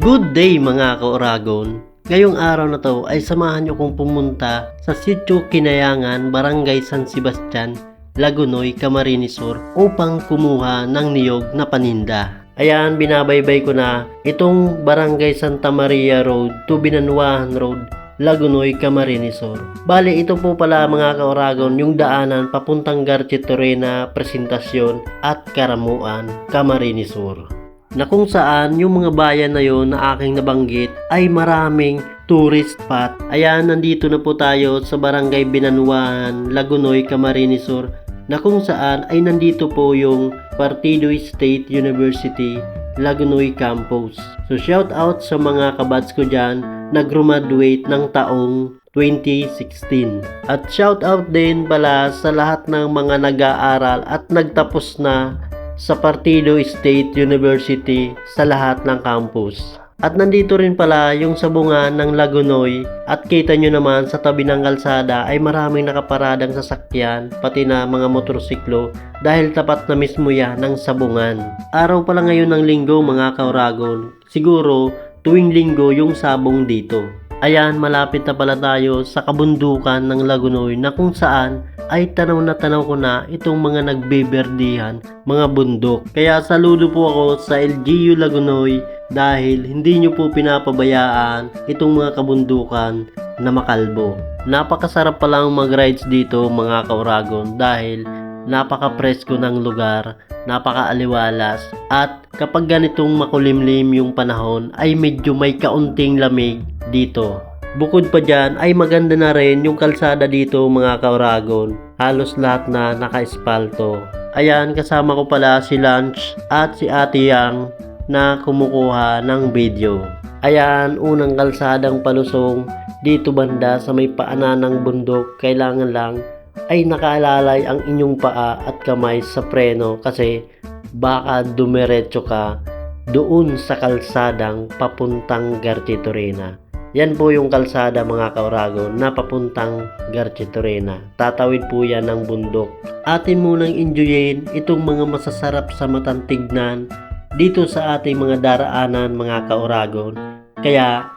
Good day mga ka-Oragon! Ngayong araw na to ay samahan nyo kong pumunta sa Sitio Kinayangan, Barangay San Sebastian, Lagunoy, Camarines Sur upang kumuha ng niyog na paninda. Ayan, binabaybay ko na itong Barangay Santa Maria Road to Binanwahan Road, Lagunoy, Camarines Sur. Bale, ito po pala mga ka-Oragon yung daanan papuntang Garchitorena, Presentasyon at Karamuan, Camarines Sur, na kung saan yung mga bayan na yon na aking nabanggit ay maraming tourist spot. Ayan, nandito na po tayo sa Barangay Binanwahan, Lagunoy, Camarines Sur, na kung saan ay nandito po yung Partido State University Lagunoy Campus. So shout out sa mga kabats ko dyan na graduate ng taong 2016. At shout out din pala sa lahat ng mga nag-aaral at nagtapos na sa Partido State University sa lahat ng campus. At nandito rin pala yung sabungan ng Lagunoy at kita nyo naman sa tabi ng kalsada ay maraming nakaparadang sasakyan pati na mga motorsiklo dahil tapat na mismo yan ng sabungan. Araw pala ngayon ng linggo mga ka-Oragon, siguro tuwing linggo yung sabong dito. Ayan, malapit na pala tayo sa kabundukan ng Lagunoy na kung saan ay tanaw ko na itong mga nagbeberdihan, mga bundok. Kaya saludo po ako sa LGU Lagunoy dahil hindi nyo po pinapabayaan itong mga kabundukan na makalbo. Napakasarap palang mag-rides dito mga ka-Oragon dahil napaka-presko ng lugar, napaka-aliwalas, at kapag ganitong makulimlim yung panahon ay medyo may kaunting lamig dito. Bukod pa dyan ay maganda na rin yung kalsada dito mga ka-Oragon. Halos lahat na naka-espalto. Ayan, kasama ko pala si Lunch at si Ate Yang na kumukuha ng video. Ayan, unang kalsadang palusong dito banda sa may paanan ng bundok. Kailangan lang ay nakaalalay ang inyong paa at kamay sa preno kasi baka dumiretso ka doon sa kalsadang papuntang Garchitorena. Yan po yung kalsada mga ka-Oragon na papuntang Garchitorena. Tatawid po yan ng bundok. Atin munang enjoyin itong mga masasarap sa matang tignan dito sa ating mga daraanan mga ka-Oragon. Kaya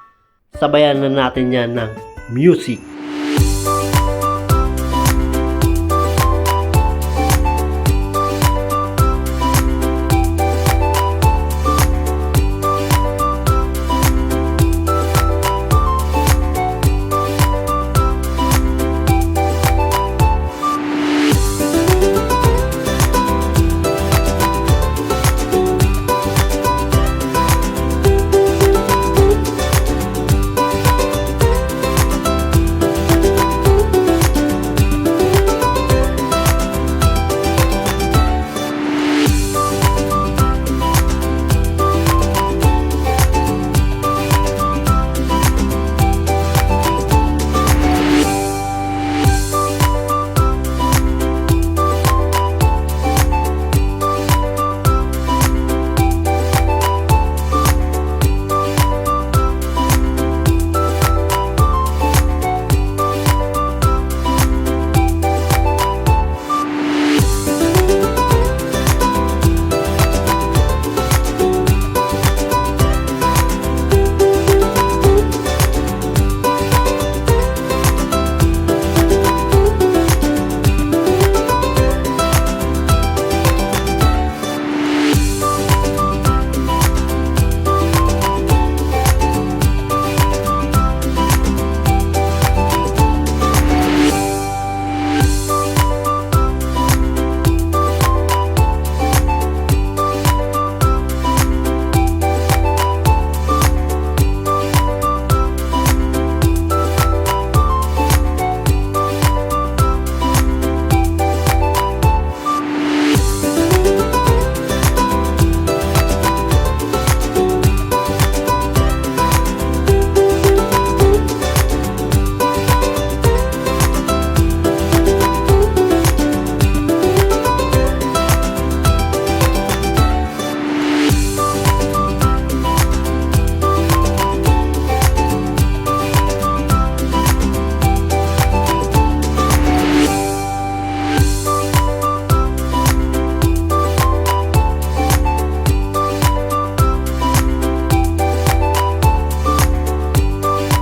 sabayan na natin yan ng music.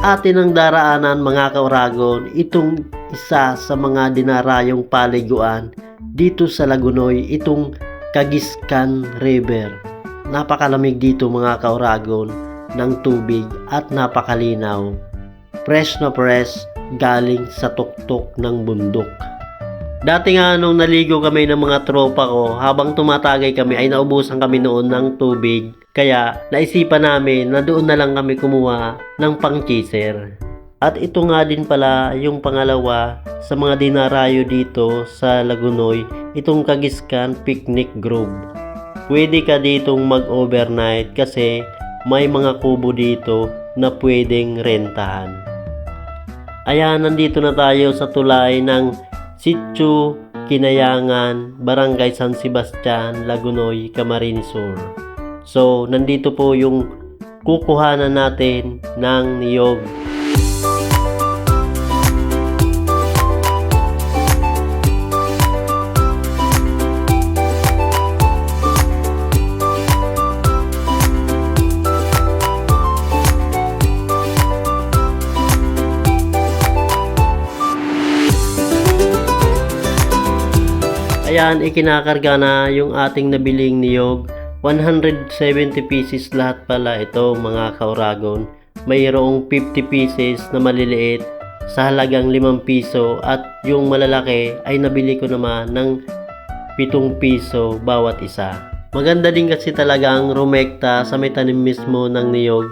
atin ang daraanan mga kauragon, itong isa sa mga dinarayong paliguan dito sa Lagunoy, itong Kagiskan River. Napakalamig dito mga kauragon ng tubig at napakalinaw. Fresh na fresh galing sa tuktok ng bundok. Dati nga nung naligo kami ng mga tropa ko, habang tumatagay kami ay naubusan kami noon ng tubig. Kaya naisipan namin na doon na lang kami kumuha ng pang-chaser. At ito nga din pala yung pangalawa sa mga dinarayo dito sa Lagunoy, itong Kagiskan Picnic Grove. Pwede ka ditong mag-overnight kasi may mga kubo dito na pwedeng rentahan. Ayan, nandito na tayo sa tulay ng Sitio Kinayangan, Barangay San Sebastian, Lagunoy, Camarines Sur. So, nandito po yung kukuhanan natin ng niyog. Ayan, ikinakarga na yung ating nabiling niyog. 170 pieces lahat pala ito mga kauragon. Mayroong 50 pieces na maliliit sa halagang 5 piso at yung malalaki ay nabili ko naman ng 7 piso bawat isa. Maganda din kasi talagang rumekta sa may tanim mismo ng niyog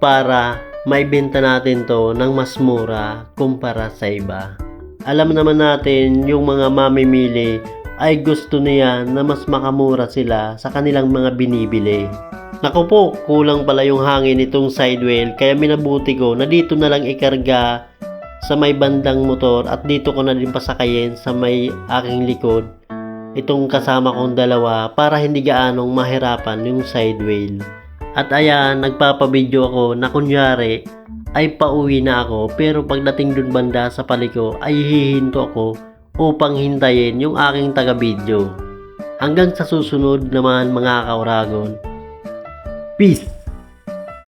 para maibenta natin to ng mas mura kumpara sa iba. Alam naman natin yung mga mamimili ay gusto niya na mas makamura sila sa kanilang mga binibili. Naku po, kulang pala yung hangin nitong sidewheel kaya minabuti ko na dito na lang ikarga sa may bandang motor at dito ko na din pasakayin sa may aking likod itong kasama kong dalawa para hindi gaanong mahirapan yung sidewheel. At ayan, nagpapabideo ako na kunyari ay pauwi na ako pero pagdating dun banda sa paliko ay hihinto ako upang hintayin yung aking taga-video. Hanggang sa susunod naman mga kauragon. Peace!